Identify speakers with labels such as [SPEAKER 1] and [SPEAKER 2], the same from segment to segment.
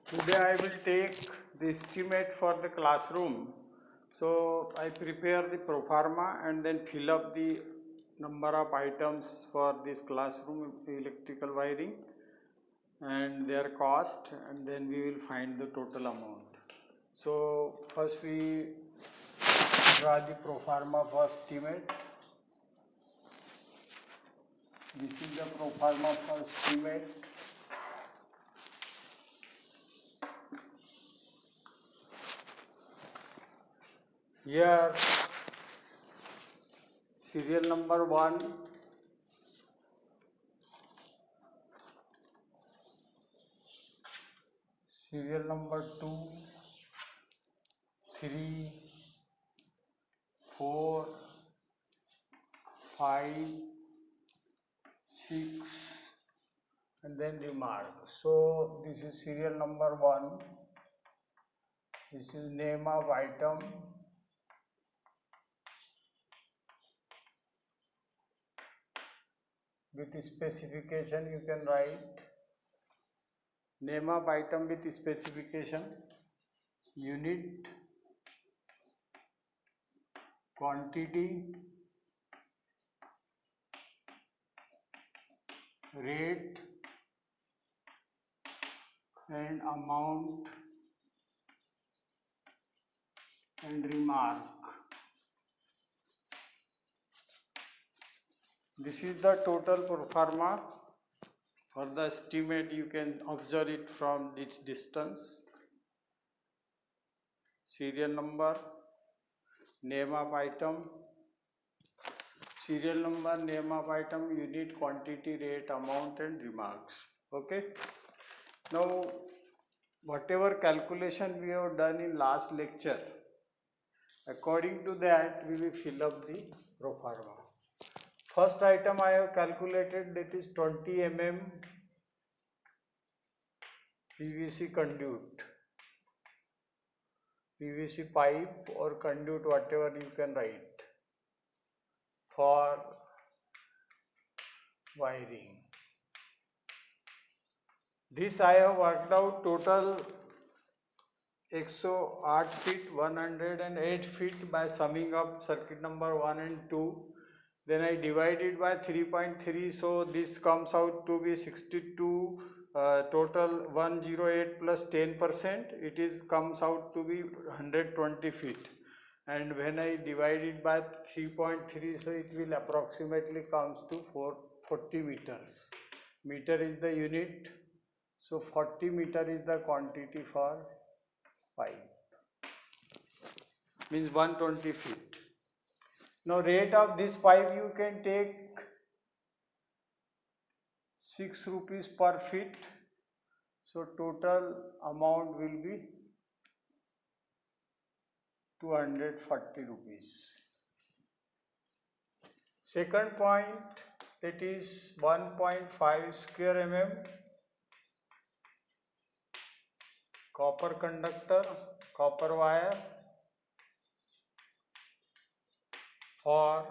[SPEAKER 1] Today I will take the estimate for the classroom. So I prepare the proforma and then fill up the number of items for this classroom electrical wiring and their cost, and then we will find the total amount. So first we draw the proforma for estimate. This is the proforma for estimate. Here serial number 1, serial number 2, 3, 4, 5, 6, and then remark. So this is serial number 1. This is name of item. With specification you can write name of item with specification, unit, quantity, rate, and amount, and remark. This is the total proforma. For the estimate you can observe it from this distance. Serial number, name of item, serial number, name of item, unit, quantity, rate, amount, and remarks. Okay. Now whatever calculation we have done in last lecture, according to that we will fill up the proforma. First item I have calculated, that is 20 mm PVC conduit, PVC pipe or conduit, whatever you can write, for wiring. This I have worked out total 108 feet, 108 feet by summing up circuit number 1 and 2. Then I divide it by 3.3, so this comes out to be 62. Total 108 plus 10%, it is comes out to be 120 feet. And when I divide it by 3.3, so it will approximately comes to 40 meters. Meter is the unit, so 40 meter is the quantity for pipe, means 120 feet. Now rate of this pipe you can take 6 rupees per feet, so total amount will be 240 rupees. Second point, that is 1.5 square mm copper conductor, copper wire for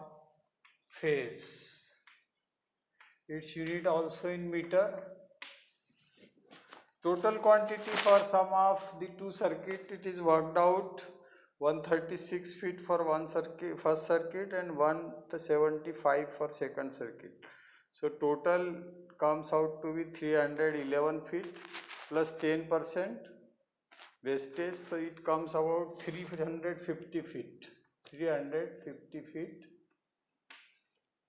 [SPEAKER 1] phase. Its unit also in meter. Total quantity for sum of the two circuit, it is worked out 136 feet for one circuit, first circuit, and 175 for second circuit. So total comes out to be 311 feet plus 10% wastage, so it comes about 350 feet. 350 feet,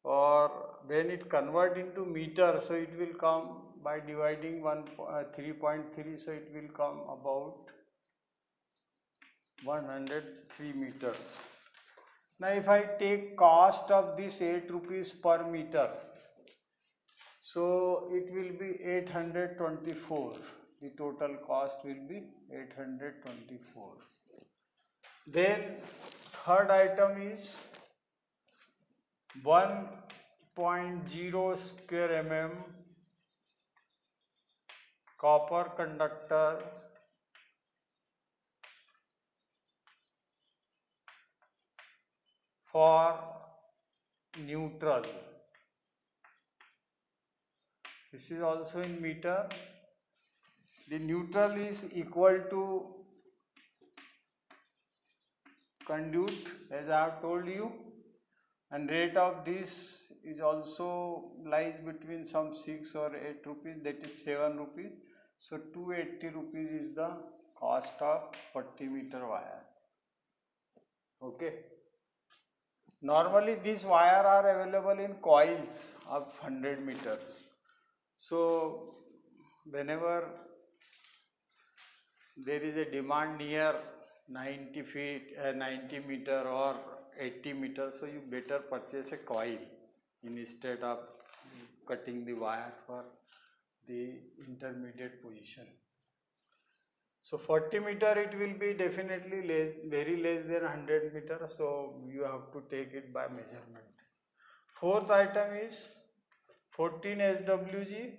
[SPEAKER 1] or when it convert into meter, so it will come by dividing 3.3, so it will come about 103 meters. Now if I take cost of this 8 rupees per meter, so it will be 824. The total cost will be 824. Then third item is 1.0 square mm copper conductor for neutral. This is also in meter. the neutral is equal to conduit, as I have told you, and rate of this is also lies between some 6 or 8 rupees, that is 7 rupees. So 280 rupees is the cost of 40 meter wire. Okay. Normally these wire are available in coils of 100 meters. So whenever there is a demand near 90 feet, 90 meter or 80 meters, so you better purchase a coil instead of cutting the wire for the intermediate position. So 40 meter it will be definitely less, very less than 100 meter, so you have to take it by measurement. Fourth item is 14 SWG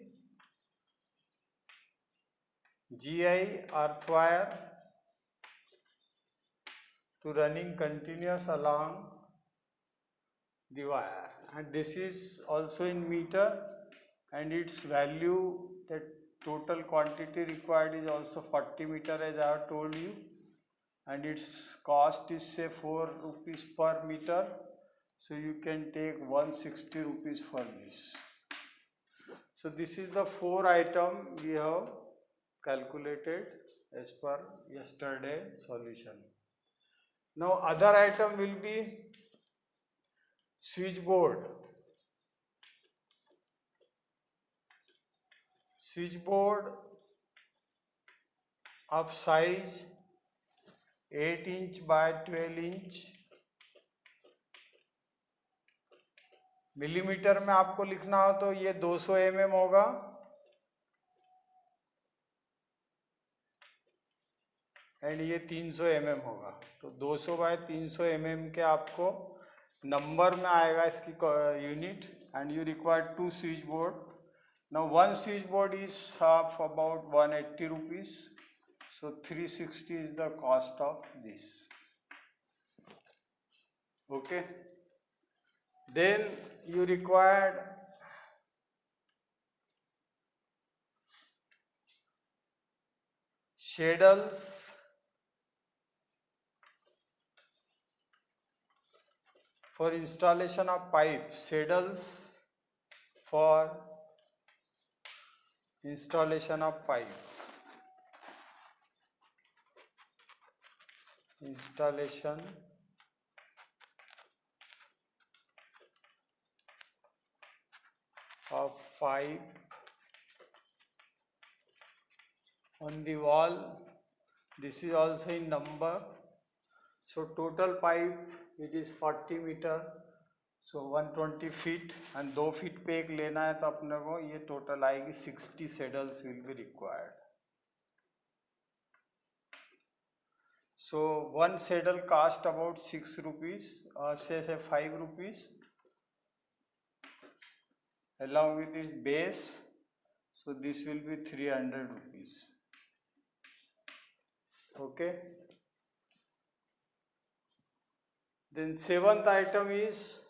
[SPEAKER 1] GI earth wire to running continuous along the wire, and this is also in meter, and its value, that total quantity required is also 40 meter, as I have told you, and its cost is say 4 rupees per meter, so you can take 160 rupees for this. So this is the 4 item we have calculated as per yesterday solution. Now other item will be switchboard. Switchboard of size 8 inch by 12 inch. Millimetre में आपको लिखना हो तो ये 200 mm होगा, and ये 300 mm होगा. तो 200 बाय 300 mm के आपको नंबर में आएगा इसकी unit, and you require 2 switch board. Now 1 switch board is of about 180 rupees, so 360 is the cost of this. Okay, then you required shadles for installation of pipe, saddles for installation of pipe, installation of pipe on the wall. This is also in number. So total pipe it is 40 meter, so 120 feet, and 2 feet पे एक लेना है तो अपने को ये total आएगी 60 saddles will be required. So one saddle cost about 6 rupees, say 5 rupees, along with its base, so this will be 300 rupees. Okay. Then 7th item is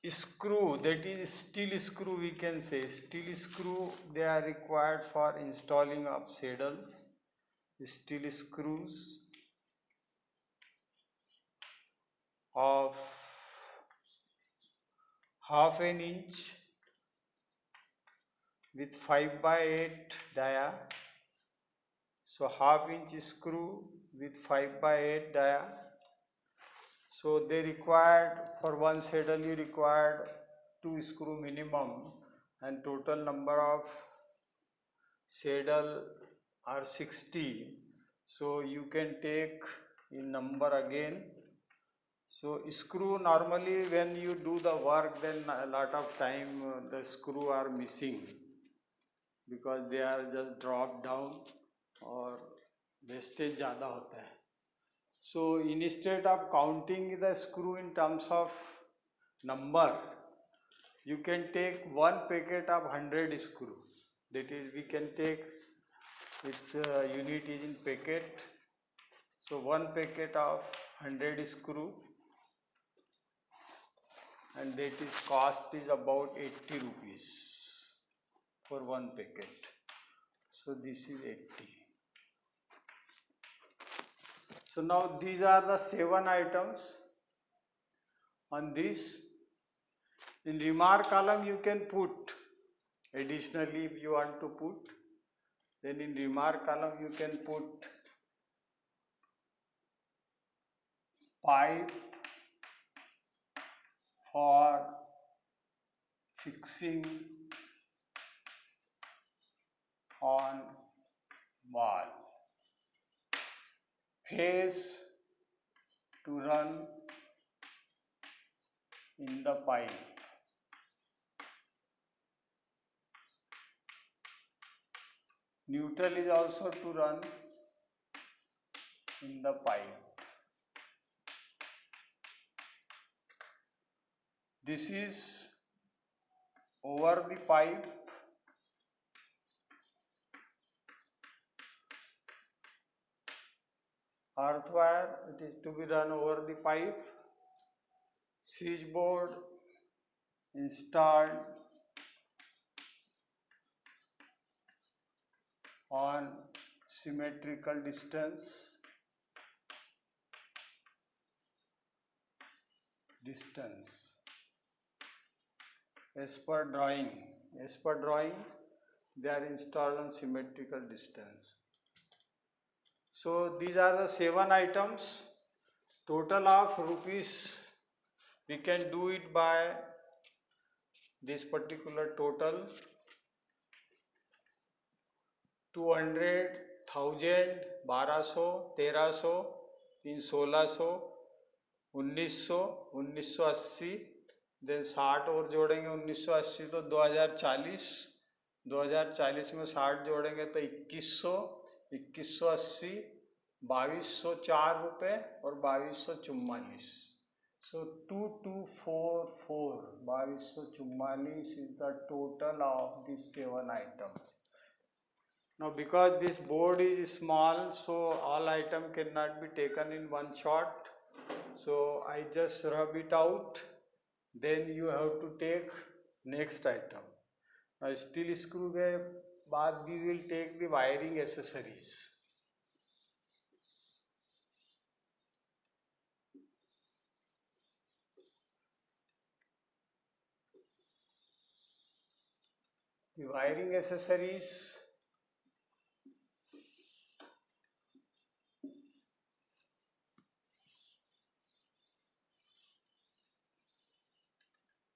[SPEAKER 1] screw, that is steel screw, we can say steel screw. They are required for installing of saddles. Steel screws of half an inch with 5 by 8 dia. So half inch screw with 5 by 8 dia. So they required, for one saddle you required 2 screw minimum, and total number of saddle are 60. So you can take in number again. So screw, normally when you do the work, then a lot of time the screw are missing because they are just dropped down और wastage ज़्यादा होता है. So instead of counting the screw in terms of number, you can take one packet of 100 screw. That is, we can take its unit is in packet. So one packet of 100 screw and that is cost is about 80 rupees for one packet. So this is 80. So now these are the 7 items. On this, in remark column you can put additionally if you want to put, then in remark column you can put pipe for fixing on wall, phase to run in the pipe, neutral is also to run in the pipe. This is over the pipe, earth wire, it is to be run over the pipe, switchboard installed on symmetrical distance, as per drawing, they are installed on symmetrical distance. So these are the 7 items, total of rupees, we can do it by this particular total 200, 1000, 1200, 1300, 1600, 1900, 1980, then 60 और जोड़ेंगे 1980 तो 2040, 2040 में 60 जोड़ेंगे तो 2100, 2180, 2204 रुपये और 2244. So 2244, 2244 is the total of these 7 items. Now because this board is small, so all item cannot be taken in one shot. So I just rub it out, then you have to take next item. Now steel screw के बाद we will take the wiring accessories. The wiring accessories,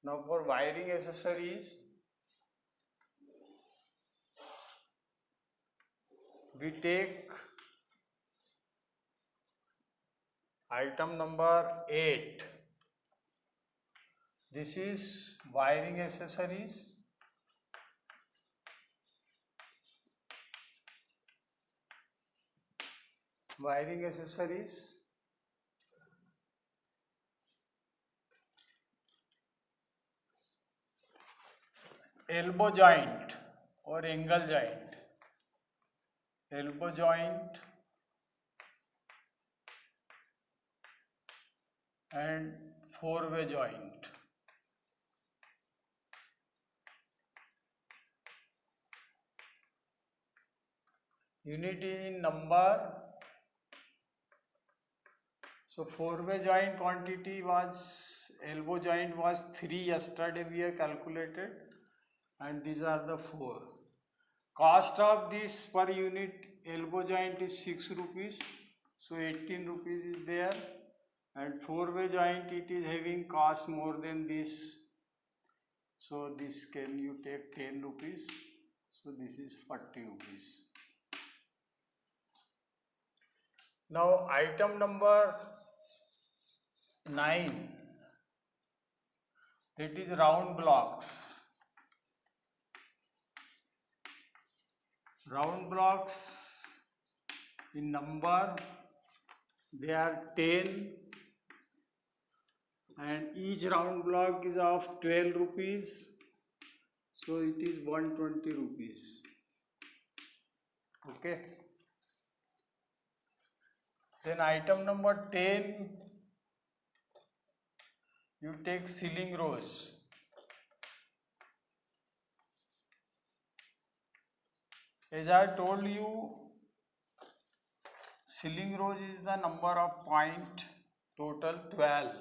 [SPEAKER 1] now for wiring accessories, we take item number 8. This is wiring accessories. Wiring accessories, elbow joint or angle joint, elbow joint and 4-way joint. Unit in number. So 4-way joint quantity was, elbow joint was 3 yesterday we have calculated, and these are the 4. Cost of this per unit elbow joint is 6 rupees, so 18 rupees is there, and 4-way joint it is having cost more than this, so this can you take 10 rupees, so this is 40 rupees. Now item number 9, that is round blocks. Round blocks in number, they are 10, and each round block is of 12 rupees, so it is 120 rupees. Okay. Then item number 10, you take ceiling rose. As I told you, ceiling rose is the number of point, total 12.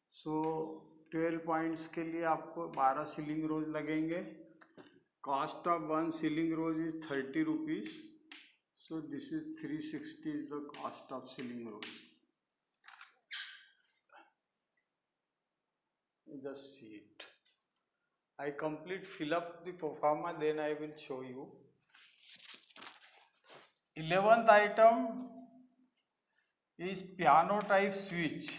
[SPEAKER 1] So 12 points के लिए आपको 12 ceiling rose लगेंगे. Cost of one ceiling rose is 30 rupees. So this is 360 is the cost of ceiling roll. Just see it. I fill up the proforma, then I will show you. 11th item is piano type switch.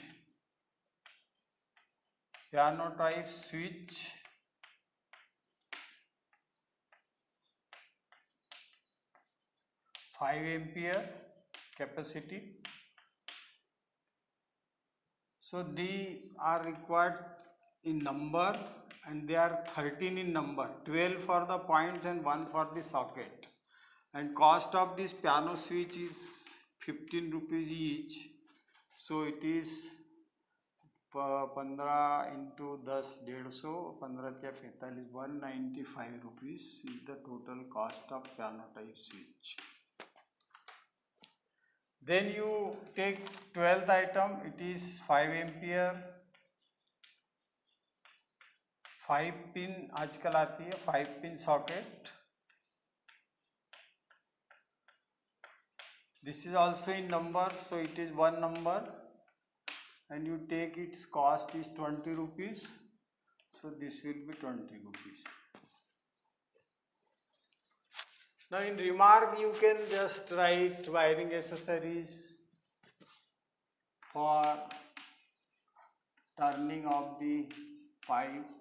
[SPEAKER 1] Piano type switch. Five ampere capacity. So these are required in number and they are 13 in number, 12 for the points and 1 for the socket. And cost of this piano switch is 15 rupees each. So it is 15 into 10, 150, 15 × 45, 195 rupees is the total cost of piano type switch. Then you take 12th item, it is 5 ampere 5 pin आजकल आती है 5 pin socket. This is also in number, so it is one number and you take its cost is 20 rupees. So this will be 20 rupees. Now in remark you can just write wiring accessories for turning of the pipe.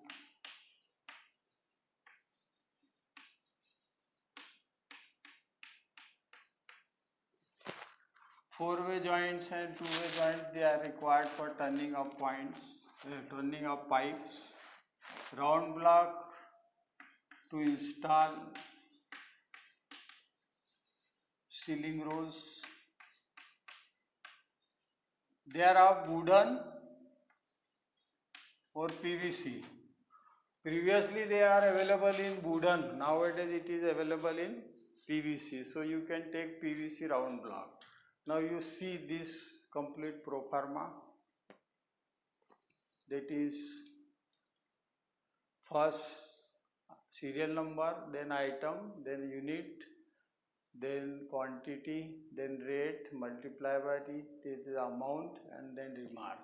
[SPEAKER 1] Four-way joints and two-way joints, they are required for turning of turning of pipes. Round block to install ceiling rows. They are of wooden or PVC. Previously they are available in wooden. Nowadays it is available in PVC. So you can take PVC round block. Now you see this complete proforma. That is first serial number, then item, then unit, then quantity, then rate, multiply by it, the amount, and then remark.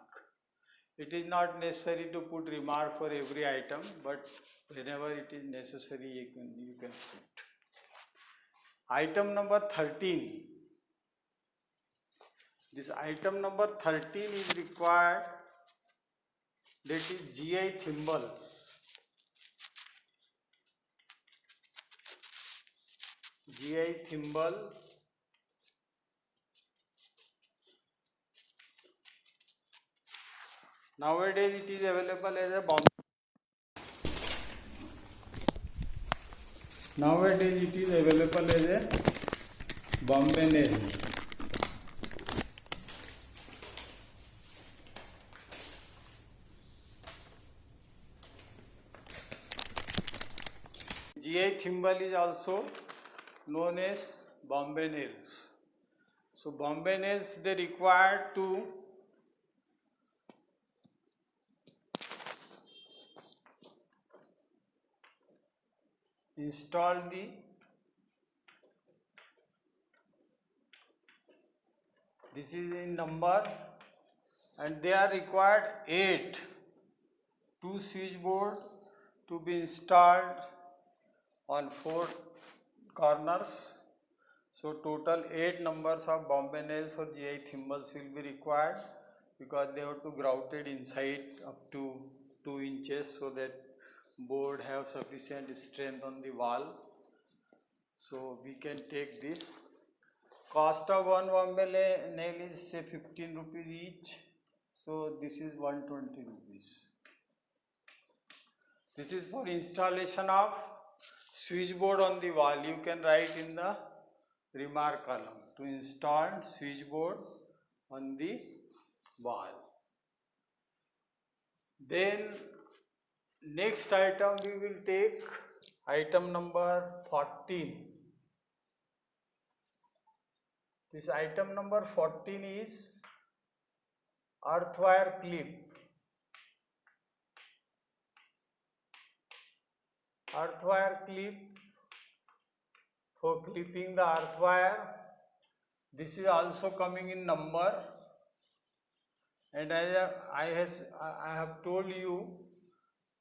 [SPEAKER 1] It is not necessary to put remark for every item, but whenever it is necessary you can put. Item number 13. This item number 13 is required, that is GI thimbles. GI thimble. Nowadays it is available as a Bombay. Nowadays it is available as a Bombay nail. GI thimble is also known as Bombay nails. So Bombay nails, they require to install this is in number, and they are required 8 2 switchboard to be installed on 4 corners. So total 8 numbers of Bombay nails or GI thimbles will be required, because they have to grouted inside up to 2 inches so that board have sufficient strength on the wall. So we can take this. Cost of one Bombay nail is say 15 rupees each. So this is 120 rupees. This is for installation of switchboard on the wall. You can write in the remark column, to install switchboard on the wall. Then next item we will take item number 14. This item number 14 is earth wire clip. Earth wire clip for clipping the earth wire. This is also coming in number, and as I have told you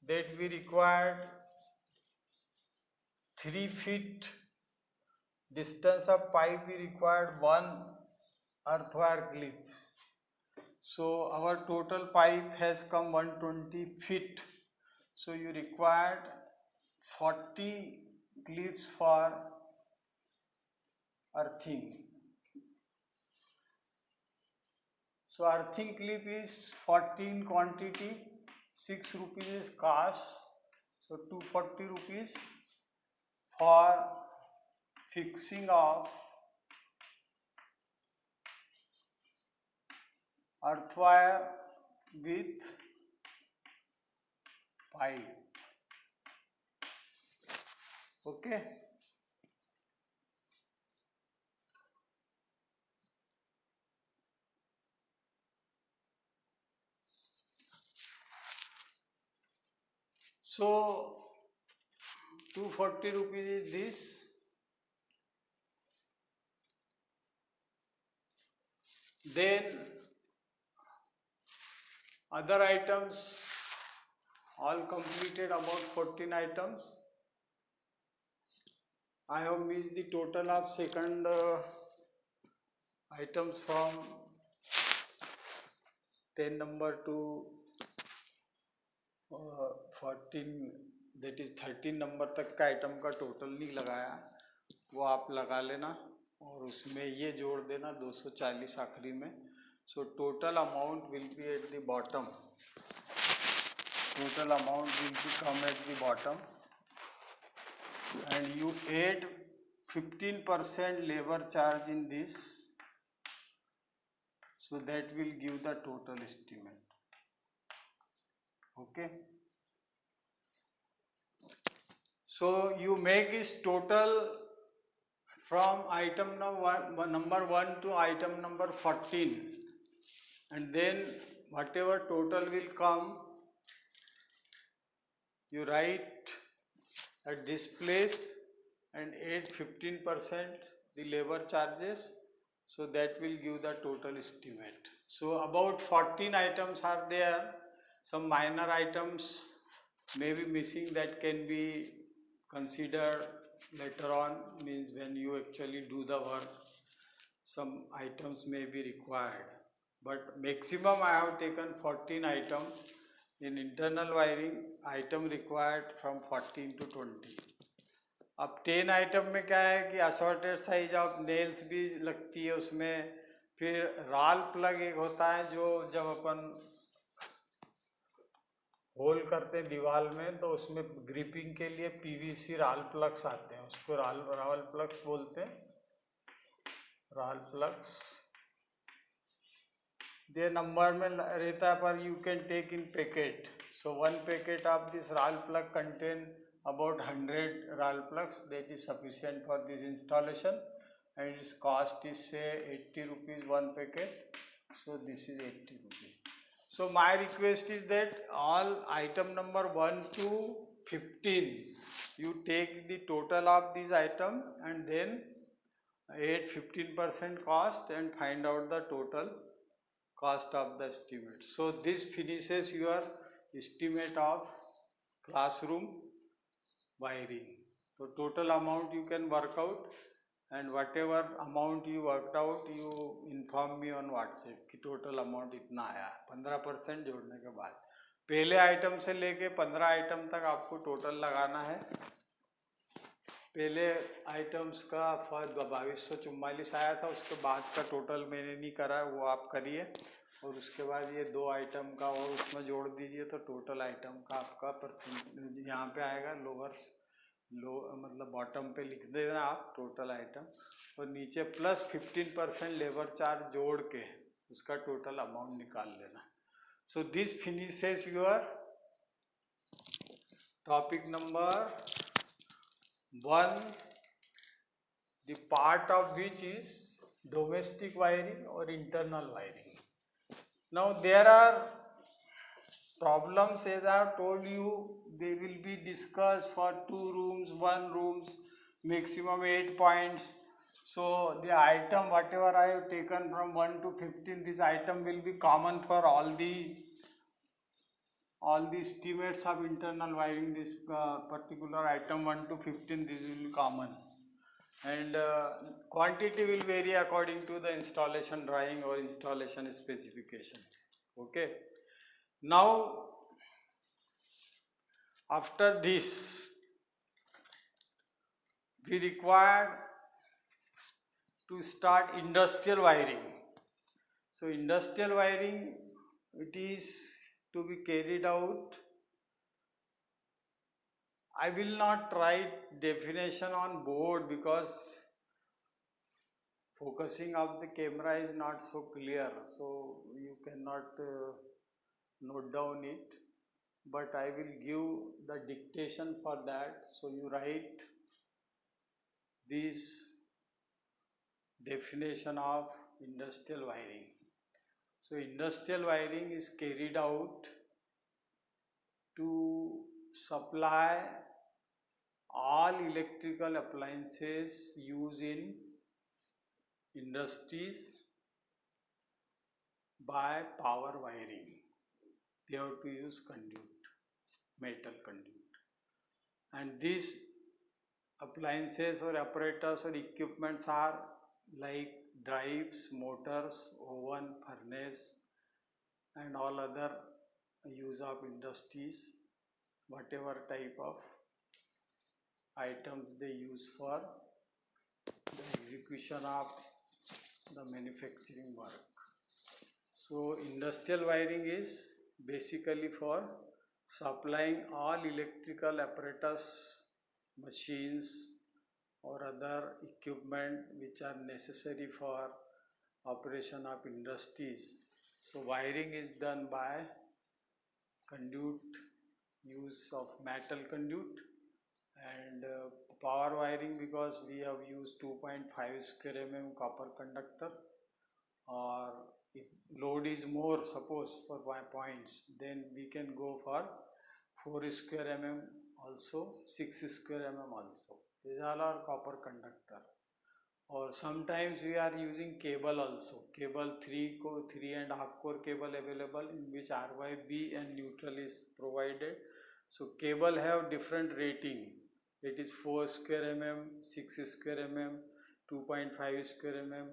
[SPEAKER 1] that we required 3 feet distance of pipe. We required one earth wire clip. So our total pipe has come 120 feet. So you required 40 clips for earthing. So earthing clip is 14 quantity, 6 rupees is cost. So 240 rupees for fixing of earth wire with pipe. Okay. So 240 rupees is this. Then other items all completed, about 14 items. I have missed the total of second items from 10 number to 14, that is 13 number तक का item का total नहीं लगाया, वो आप लगा लेना और उसमें ये जोड़ देना 240 आखिरी में. So total amount will be at the bottom. Total amount will come at the bottom, and you add 15% labor charge in this, so that will give the total estimate. Okay. So you make this total from item number 1 to item number 14, and then whatever total will come, you write at this place and add 15% the labor charges, so that will give the total estimate. So about 14 items are there. Some minor items may be missing, that can be considered later on, means when you actually do the work some items may be required, but maximum I have taken 14 items. In internal wiring item required from 14 to 20. अब 10 item में क्या है कि assorted size of nails भी लगती है उसमें. फिर राल प्लग एक होता है जो जब अपन होल करते हैं दीवार में, तो उसमें ग्रिपिंग के लिए पीवीसी राल प्लग्स आते हैं, उसको राल प्लग्स बोलते हैं. राल प्लग्स दे नंबर में रहता है, पर you can take in packet. So one packet of this rawl plug contain about 100 RAL plugs. That is sufficient for this installation, and its cost is say 80 rupees one packet. So this is 80 rupees. So my request is that all item number 1 to 15 you take the total of these item and then add 15% cost and find out the total cost of the estimate. So this finishes your estimate of classroom wiring. So total amount you can work out, and whatever amount you worked out you inform me on WhatsApp कि total amount इतना आया. 15% जोड़ने के बाद पहले item से लेके 15 item तक आपको टोटल लगाना है. पहले आइटम्स का 2244 आया था, उसके बाद का टोटल मैंने नहीं करा, वो आप करिए. और उसके बाद ये 2 आइटम का और उसमें जोड़ दीजिए, तो टोटल आइटम का आपका परसेंट यहाँ पे आएगा. मतलब बॉटम पे लिख देना आप टोटल आइटम, और नीचे प्लस 15% लेबर चार्ज जोड़ के उसका टोटल अमाउंट निकाल लेना. So this finishes your topic number 1, the part of which is domestic wiring or internal wiring. Now there are problems, as I have told you, they will be discussed for 2 rooms, 1 rooms, maximum 8 points. So the item whatever I have taken from 1 to 15, this item will be common for all the estimates of internal wiring. This particular item 1 to 15, this will be common, and quantity will vary according to the installation drawing or installation specification. Okay, now after this we require to start industrial wiring. So industrial wiring, it is to be carried out. I will not write definition on board because focusing of the camera is not so clear, so you cannot note down it, but I will give the dictation for that. So you write this definition of industrial wiring. So industrial wiring is carried out to supply all electrical appliances used in industries by power wiring. They have to use conduit, metal conduit, and these appliances or apparatus or equipments are like drives, motors, oven, furnace, and all other use of industries, whatever type of items they use for the execution of the manufacturing work. So industrial wiring is basically for supplying all electrical apparatus, machines or other equipment which are necessary for operation of industries. So wiring is done by conduit, use of metal conduit, and power wiring, because we have used 2.5 square mm copper conductor, or if load is more, suppose for points, then we can go for 4 square mm also, 6 square mm also. These all are copper conductor. Or sometimes we are using cable also. Cable 3.5 core cable available, in which RYB and neutral is provided. So cable have different rating. It is 4 square mm, 6 square mm, 2.5 square mm.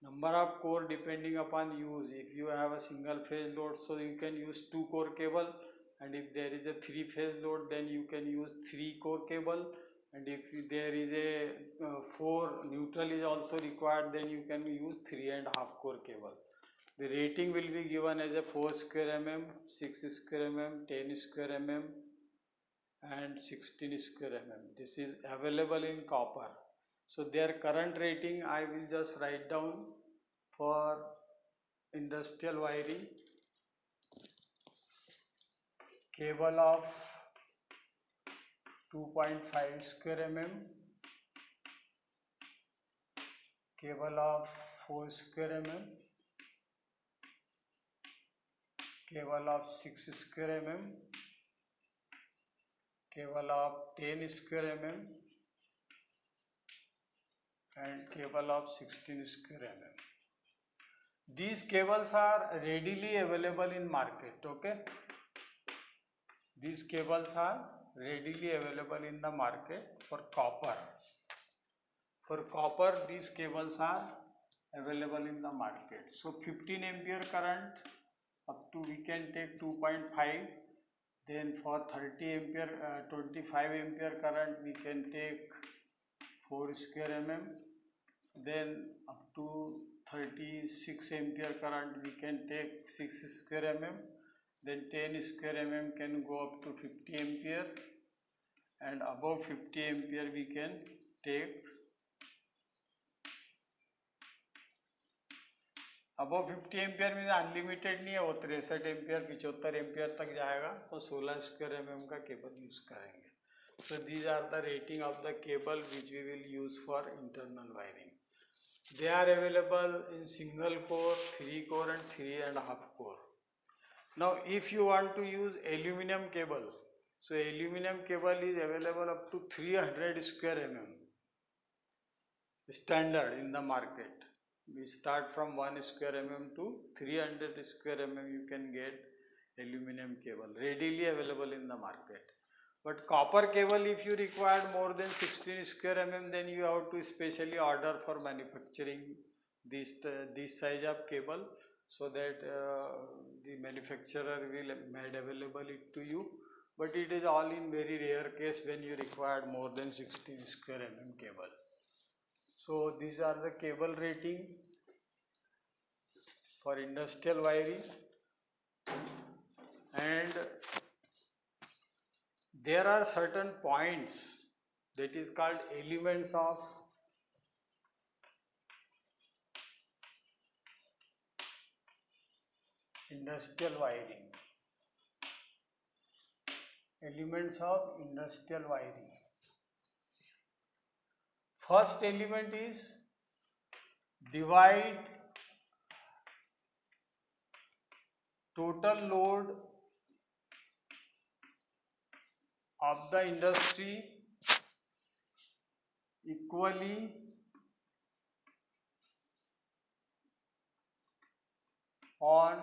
[SPEAKER 1] Number of core depending upon use. If you have a single phase load, so you can use 2 core cable, and if there is a 3 phase load, then you can use 3 core cable, and if there is a 4 neutral is also required, then you can use 3.5 core cable. The rating will be given as a 4 square mm, 6 square mm, 10 square mm and 16 square mm. This is available in copper. So their current rating I will just write down for industrial wiring. Cable of 2.5 square mm, cable of 4 square mm, cable of 6 square mm, cable of 10 square mm, and cable of 16 square mm. These cables are readily available in market. Okay, these cables are readily available in the market for copper. For copper, these cables are available in the market. So 15 ampere current up to we can take 2.5. Then for 30 ampere, 25 ampere current we can take 4 square mm. Then up to 36 ampere current we can take 6 square mm. Then 10 square mm can go up to 50 ampere, and above 50 ampere we can take above 50 ampere में unlimited नहीं है, वो 63 ampere 75 ampere तक जाएगा, तो 16 square mm का cable use करेंगे. So these are the rating of the cable which we will use for internal wiring. They are available in single core, 3 core and 3.5 core. Now if you want to use aluminum cable, so aluminum cable is available up to 300 square mm standard in the market. We start from 1 square mm to 300 square mm. You can get aluminum cable readily available in the market. But copper cable, if you require more than 16 square mm, then you have to specially order for manufacturing this size of cable, so that the manufacturer will made available it to you. But it is all in very rare case when you require more than 16 square mm cable. So these are the cable rating for industrial wiring, and there are certain points that is called elements of industrial wiring. Elements of industrial wiring. First element is divide total load of the industry equally on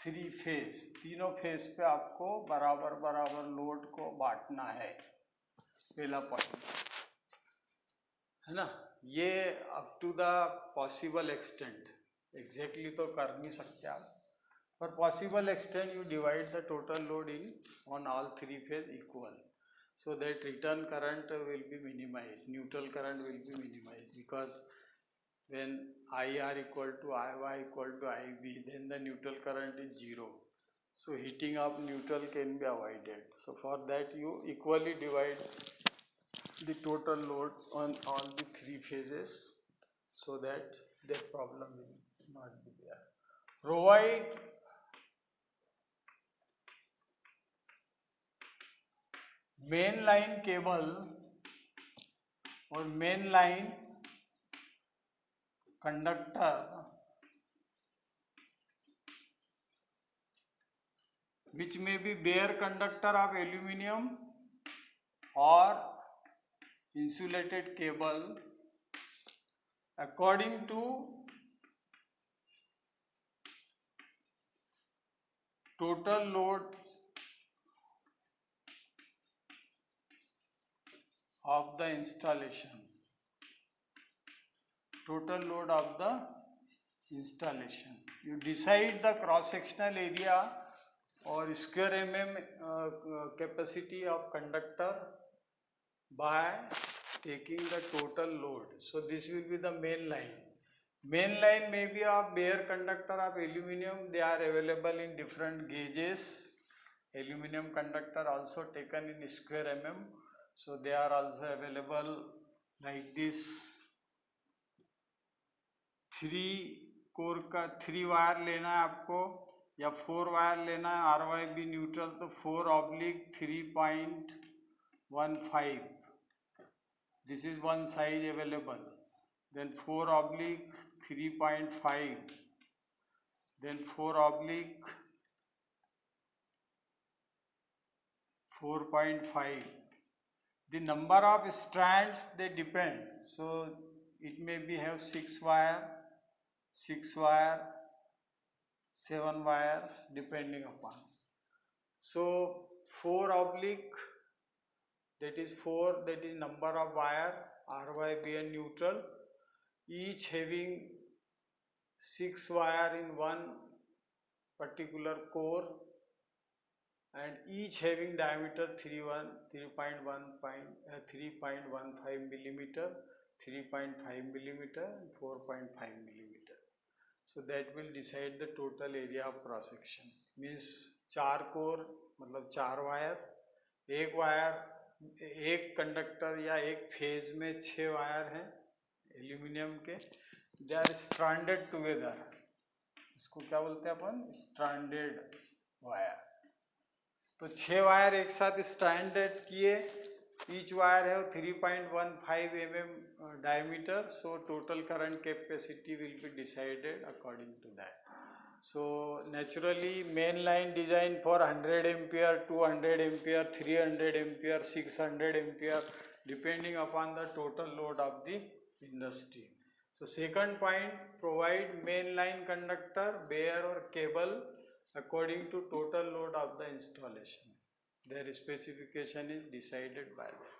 [SPEAKER 1] 3 phase. तीनों phase पे आपको बराबर बराबर load को बांटना है, पहला point है ना. ये up to the possible extent, exactly तो कर नहीं सकते आप, पर possible extent you divide the total load in on all 3 phase equal, so that return current will be minimized, neutral current will be minimized, because when IR equal to IY equal to IB, then the neutral current is 0. So heating of neutral can be avoided. So for that you equally divide the total load on all the 3 phases, so that problem will not be there. Provide main line cable और main line conductor which may be bare conductor of aluminum or insulated cable according to total load of the installation. Total load of the installation. You decide the cross-sectional area or square mm capacity of conductor by taking the total load. So this will be the main line. Main line may be of bare conductor of aluminum. They are available in different gauges. Aluminum conductor also taken in square mm. So they are also available like this. 3 core का 3 wire लेना है आपको या 4 wire लेना है, RYB neutral, तो 4/3.15. This is one size available. Then 4/3.5. Then 4/4.5. The number of strands, they depend. So it may be have 6 wire, 7 wires depending upon. So 4/, that is 4, that is number of wire, RYB and neutral, each having 6 wire in one particular core, and each having diameter 3.15 millimeter, 3.5 millimeter and 4.5 millimeter. So that will decide the total area of cross section. Means 4 core मतलब 4 wire, एक conductor या एक phase में 6 wire हैं aluminium के, they are stranded together, इसको क्या बोलते हैं अपन, स्ट्रैंडेड वायर। तो 6 वायर एक साथ स्ट्रैंडेड किए, ईच वायर है 3.15 mm diameter, so total current capacity will be decided according to that. So naturally main line design for 100 ampere, 200 ampere, 300 ampere, 600 ampere depending upon the total load of the industry. So second point, provide main line conductor, bare or cable according to total load of the installation. Their specification is decided by that.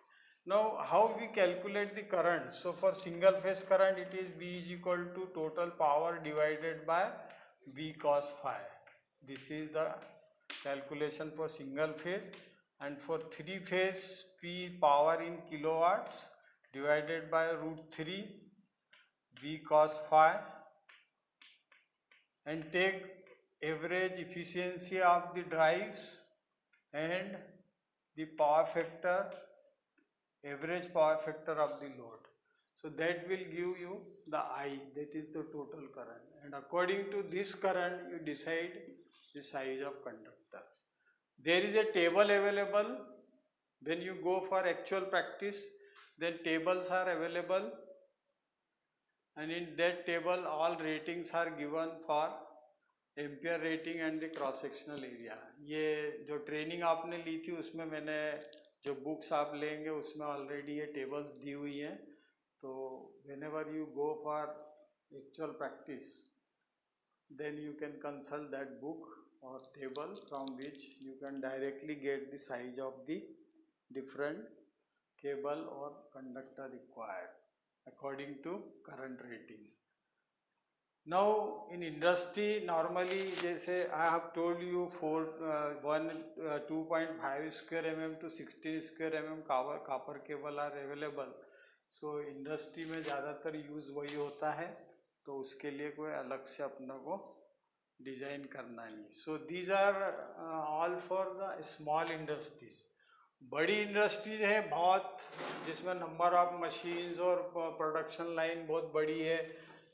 [SPEAKER 1] Now how we calculate the current? So for single phase current it is V is equal to total power divided by V cos phi. This is the calculation for single phase, and for 3 phase P power in kilowatts divided by √3 V cos phi, and take average efficiency of the drives and the power factor, average power factor of the load. So that will give you the I, that is the total current, and according to this current you decide the size of conductor. There is a table available when you go for actual practice, then tables are available, and in that table all ratings are given for ampere rating and the cross sectional area. ये जो training आपने ली थी उसमें मैंने, जो books आप लेंगे उसमें ऑलरेडी ये टेबल्स दी हुई हैं। तो whenever you go for actual practice, then you can consult that book or table from which you can directly get the size of the different cable or conductor required according to current rating. Now in industry normally, जैसे I have told you 2.5 square mm to 16 square mm copper cable are available. So industry में ज़्यादातर use वही होता है, तो उसके लिए कोई अलग से अपना को डिज़ाइन करना नहीं। So these are all for the small industries. बड़ी इंडस्ट्रीज है बहुत, जिसमें नंबर ऑफ मशीन्स और प्रोडक्शन लाइन बहुत बड़ी है,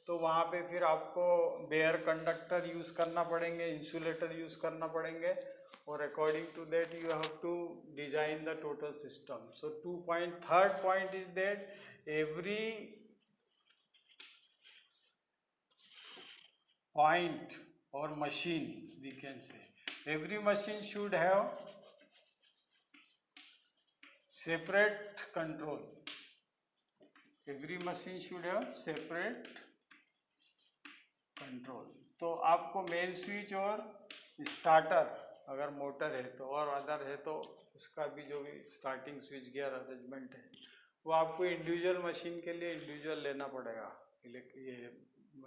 [SPEAKER 1] तो वहाँ पे फिर आपको बेयर कंडक्टर यूज़ करना पड़ेंगे, इंसुलेटर यूज़ करना पड़ेंगे, और according to that you have to design the total system. So third point is that every point or machines, we can say every machine should have separate control. Every machine should have separate control. तो आपको main switch और starter अगर motor है तो, और other है तो उसका भी जो भी स्टार्टिंग स्विच गियर अरेंजमेंट है वो आपको इंडिविजुअल मशीन के लिए इंडिविजुअल लेना पड़ेगा ये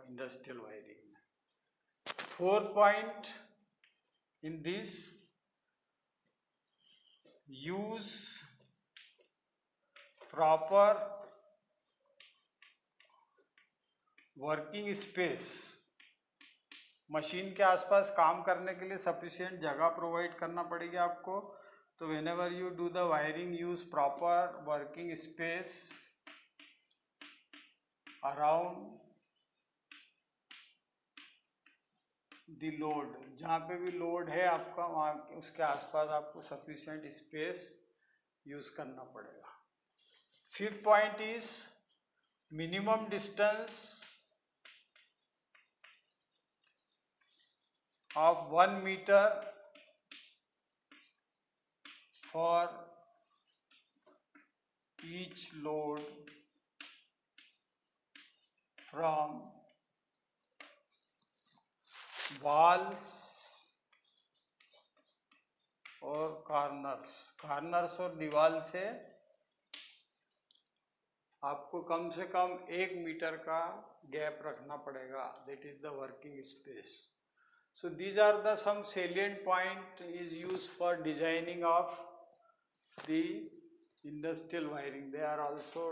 [SPEAKER 1] इंडस्ट्रियल वायरिंग में. Fourth point in this, use proper working space. Machine के आसपास काम करने के लिए सफिशिएंट जगह प्रोवाइड करना पड़ेगी आपको. तो whenever you do the wiring, use proper working space around the load. जहाँ पे भी लोड है आपका वहाँ उसके आसपास आपको सफिशिएंट स्पेस यूज करना पड़ेगा. Fifth point is minimum distance of 1 meter for each load from walls और कार्नर्स और दीवार से आपको कम से कम 1 मीटर का गैप रखना पड़ेगा. That is the working space. So these are the some salient point is used for designing of the industrial wiring. They are also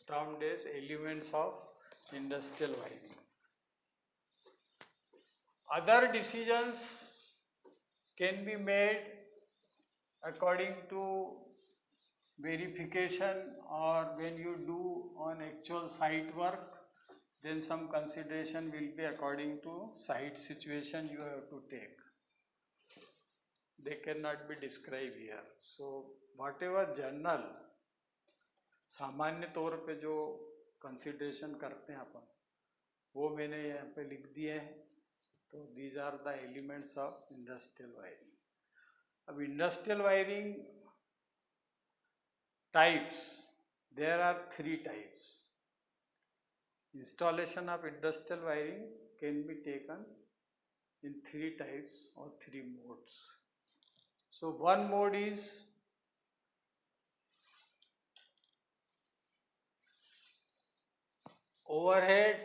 [SPEAKER 1] termed as elements of industrial wiring. Other decisions can be made according to verification or when you do on actual site work. then some consideration will be according to site situation you have to take. They cannot be described here. So whatever general सामान्य तौर पे जो consideration करते हैं अपन, वो मैंने यहाँ पे लिख दिए हैं. तो these are the elements of industrial wiring. अब industrial wiring types, there are 3 types. Installation of industrial wiring can be taken in 3 types or 3 modes. So one mode is overhead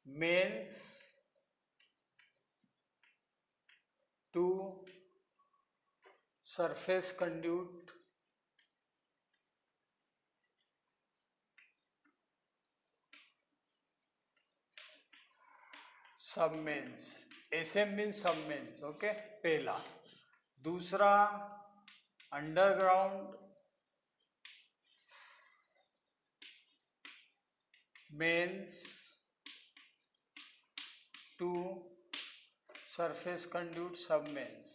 [SPEAKER 1] mains to surface conduit sub mains. SM means sub mains. Okay, पहला. दूसरा underground mains to surface conduit sub mains.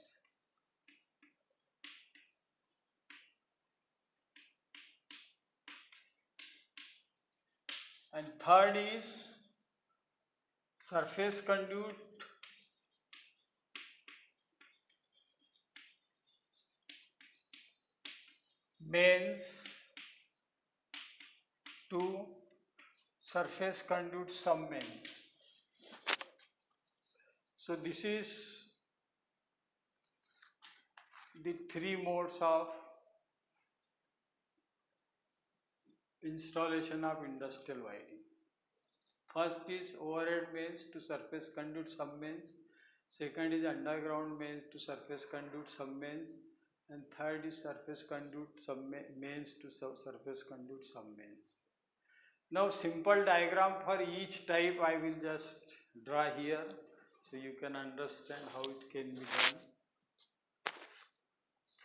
[SPEAKER 1] And third is surface conduit mains to surface conduit sub mains. So this is the 3 modes of installation of industrial wiring. First is overhead mains to surface conduit sub mains. Second is underground mains to surface conduit sub mains. And third is surface conduit sub mains to surface conduit sub mains. Now simple diagram for each type I will just draw here, so you can understand how it can be done.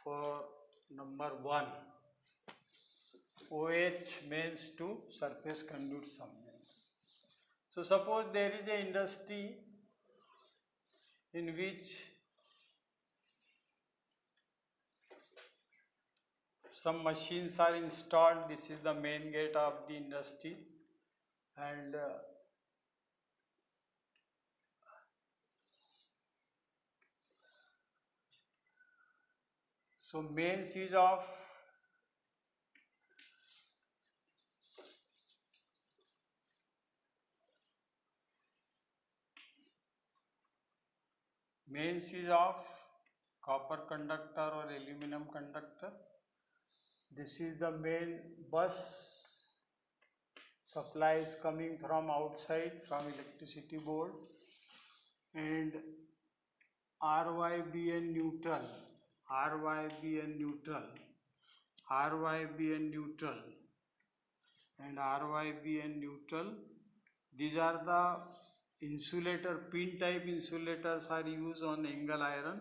[SPEAKER 1] For number 1, OH mains to surface conduit sub mains. So suppose there is a industry in which some machines are installed. This is the main gate of the industry, and so mains is of copper conductor or aluminum conductor. This is the main bus. Supply is coming from outside, from electricity board, and RYBN neutral, RYBN neutral, RYBN neutral, and RYBN neutral. These are the insulator, pin type insulators are used on angle iron,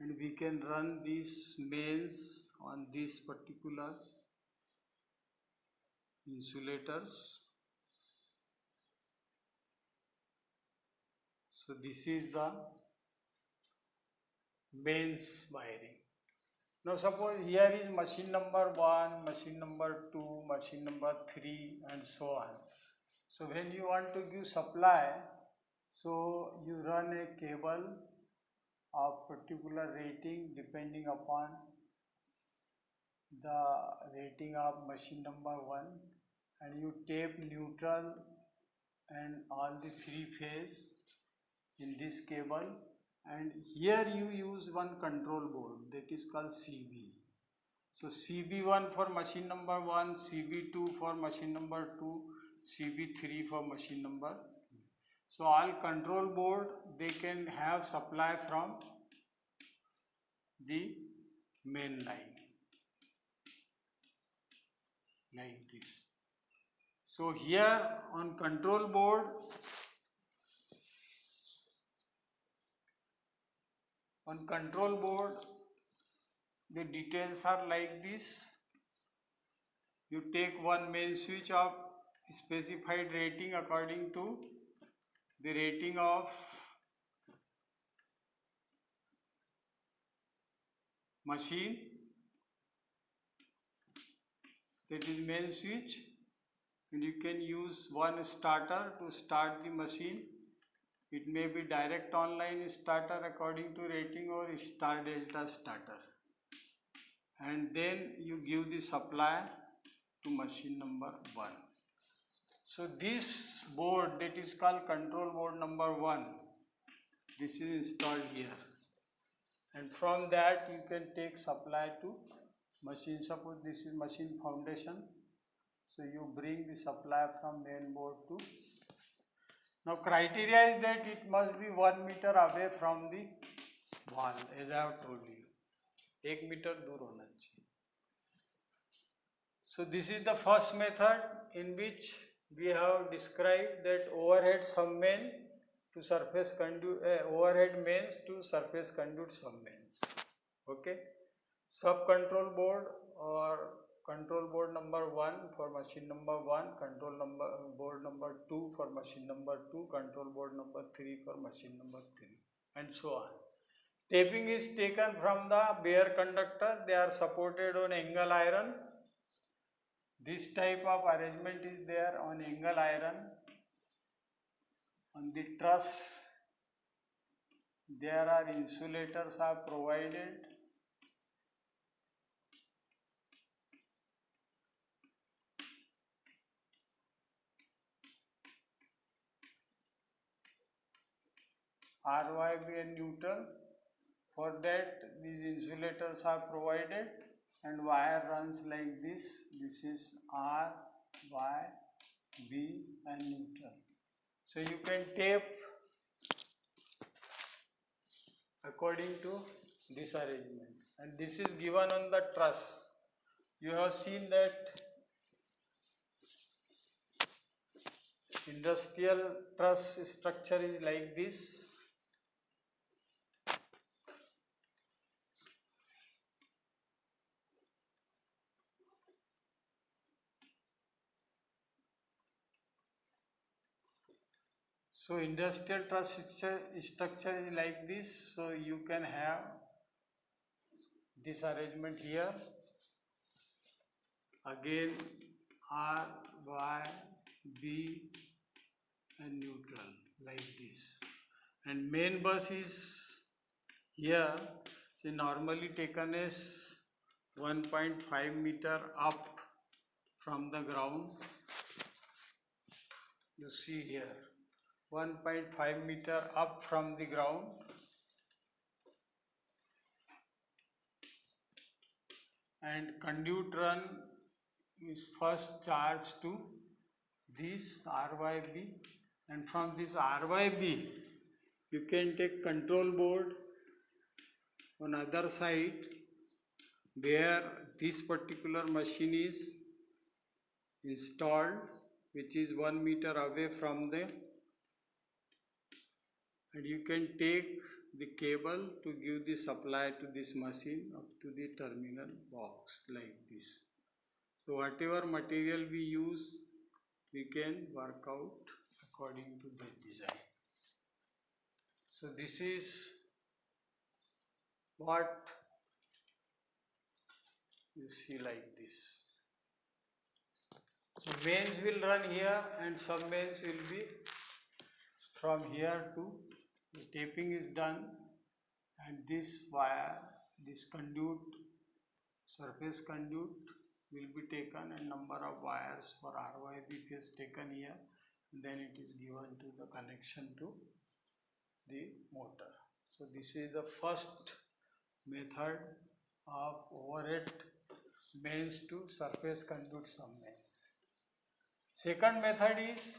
[SPEAKER 1] and we can run these mains on these particular insulators. So this is the mains wiring. Now suppose here is machine number 1, machine number 2, machine number 3, and so on. So when you want to give supply, so you run a cable of particular rating depending upon the rating of machine number 1, and you tape neutral and all the 3 phase in this cable, and here you use one control board that is called CB. So CB1 for machine number 1, CB2 for machine number 2, CB3 for machine number. So all control board, they can have supply from the main line like this. So here on control board, the details are like this. you take one main switch of specified rating according to the rating of machine, that is main switch, and you can use one starter to start the machine. It may be direct online starter according to rating or star delta starter, and then you give the supply to machine number 1. So this board, that is called control board number 1, this is installed here, and from that you can take supply to machine. Suppose this is machine foundation, so you bring the supply from main board to. Now criteria is that it must be 1 meter away from the wall, as I have told you, 1 meter दूर होना चाहिए. So this is the first method in which we have described that overhead sum main to surface conduit, overhead mains to surface conduit sum mains. Okay, sub control board or control board number 1 for machine number 1, board number 2 for machine number 2, control board number 3 for machine number 3, and so on. Taping is taken from the bare conductor. They are supported on angle iron. This type of arrangement is there on angle iron. On the truss, there are insulators are provided. RYB and neutral. For that, these insulators are provided, and wire runs like this. This is R, Y, B and neutral. So you can tape according to this arrangement, and this is given on the truss. You have seen that industrial truss structure is like this. So industrial truss structure is like this. So you can have this arrangement here. Again R, Y, B and neutral like this. And main bus is here. So normally taken as 1.5 meter up from the ground. You see here 1.5 meter up from the ground, and conduit run is first charged to this RYB, and from this RYB you can take control board on other side where this particular machine is installed, which is 1 meter away from the, and you can take the cable to give the supply to this machine up to the terminal box like this. So whatever material we use, we can work out according to this design. So this is what you see like this. So mains will run here and sub mains will be from here to, the taping is done, and this wire, this conduit, surface conduit will be taken, and number of wires for RYB is taken here, and then it is given to the connection to the motor. So this is the first method of overhead mains to surface conduit sum mains. Second method is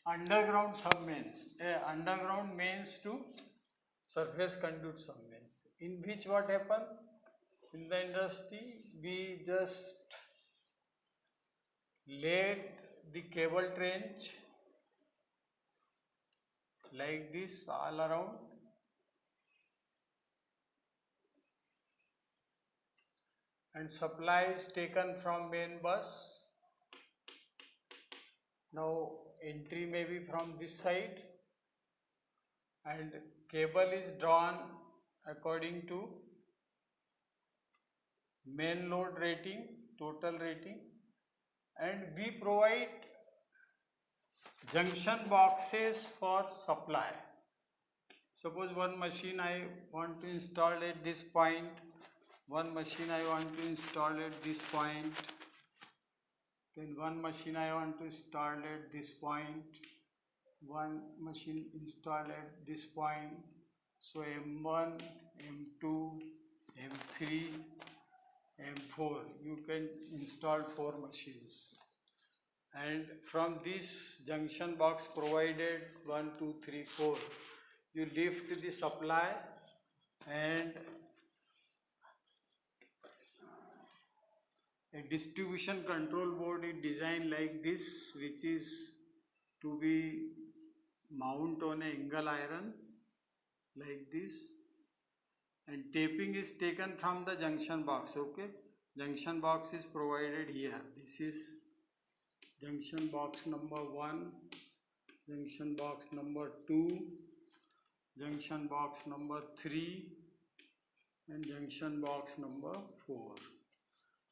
[SPEAKER 1] underground sub mains, underground mains to surface conduit sub mains, in which what happen in the industry, we just laid the cable trench like this all around, and supply is taken from main bus. Now entry may be from this side and cable is drawn according to main load rating, total rating, and we provide junction boxes for supply. Suppose one machine I want to install at this point, one machine I want to install at this point, then one machine I want to install at this point, one machine installed at this point. So M1, M2, M3, M4, you can install 4 machines. And from this junction box provided 1, 2, 3, 4, you lift the supply and a distribution control board is designed like this, which is to be mount on an angle iron like this, and taping is taken from the junction box. Okay, junction box is provided here. This is junction box number 1, junction box number 2, junction box number 3, and junction box number 4.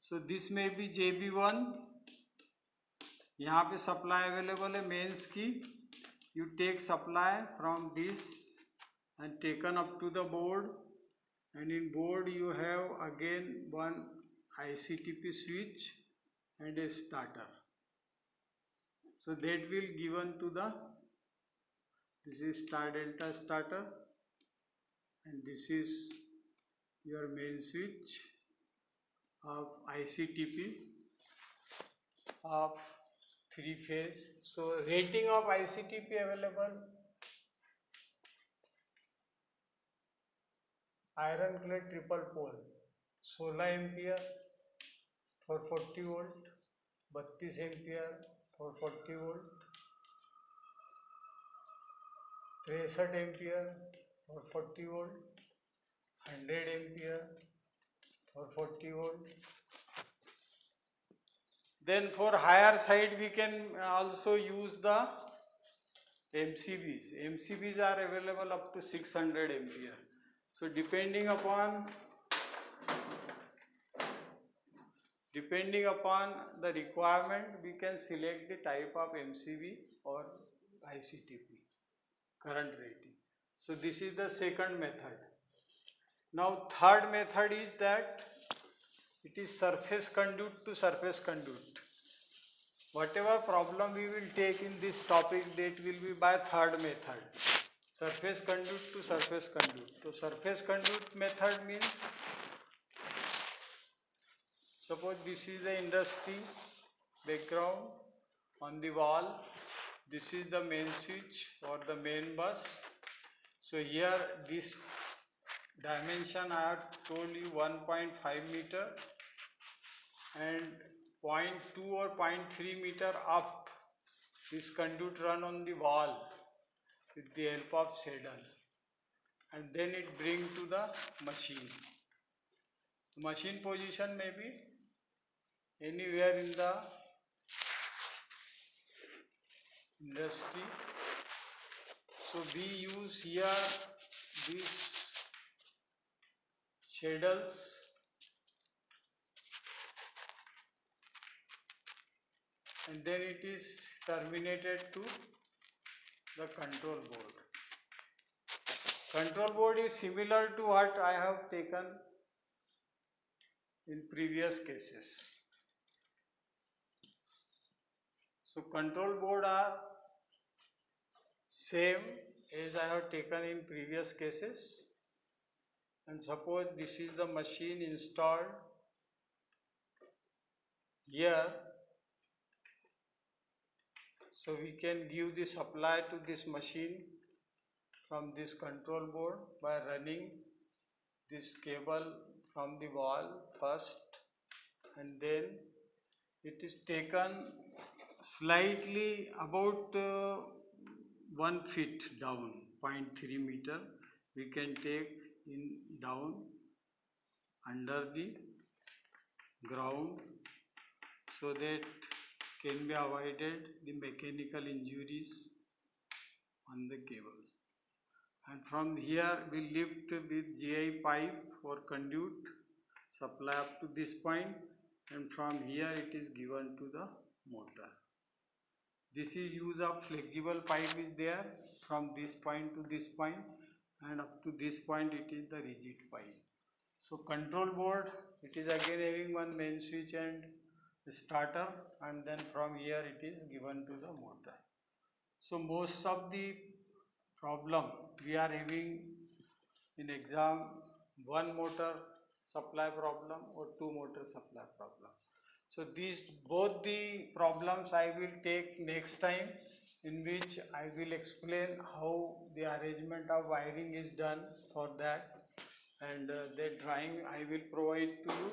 [SPEAKER 1] So this may be JB1. यहाँ पे supply available है mains की. You take supply from this and taken up to the board, and in board you have again one ICTP switch and a starter. So that will given to the, this is star delta starter, and this is your main switch of ICTP of 3 phase. So rating of ICTP available: iron clad triple pole 16 ampere for 40 volt, 32 ampere for 40 volt, 63 ampere for 40 volt, 100 ampere for 40 volt. Then for higher side we can also use the MCBs. MCBs are available up to 600 ampere. So depending upon the requirement, we can select the type of MCB or ICTP current rating. So this is the second method. Now third method is that it is surface conduit to surface conduit. Whatever problem we will take in this topic, that will be by third method, surface conduit to surface conduit. So surface conduit method means, suppose this is the industry background on the wall, this is the main switch or the main bus. So here this dimension I have told you 1.5 meter, and 0.2 or 0.3 meter up this conduit run on the wall with the help of saddle, and then it bring to the machine. Machine position may be anywhere in the industry. So we use here these saddles, and then it is terminated to the control board. Control board is similar to what I have taken in previous cases. So control board are same as I have taken in previous cases. And suppose this is the machine installed here. So we can give the supply to this machine from this control board by running this cable from the wall first, and then it is taken slightly about 1 feet down, 0.3 meter we can take in down under the ground, so that can be avoided the mechanical injuries on the cable. And from here we lift with GI pipe or conduit supply up to this point, and from here it is given to the motor. This is use of flexible pipe is there from this point to this point, and up to this point it is the rigid pipe. So control board, it is again having one main switch and starter, and then from here it is given to the motor. So most of the problem we are having in exam, one motor supply problem or two motor supply problem. So these both the problems I will take next time, in which I will explain how the arrangement of wiring is done for that, and the drawing I will provide to you.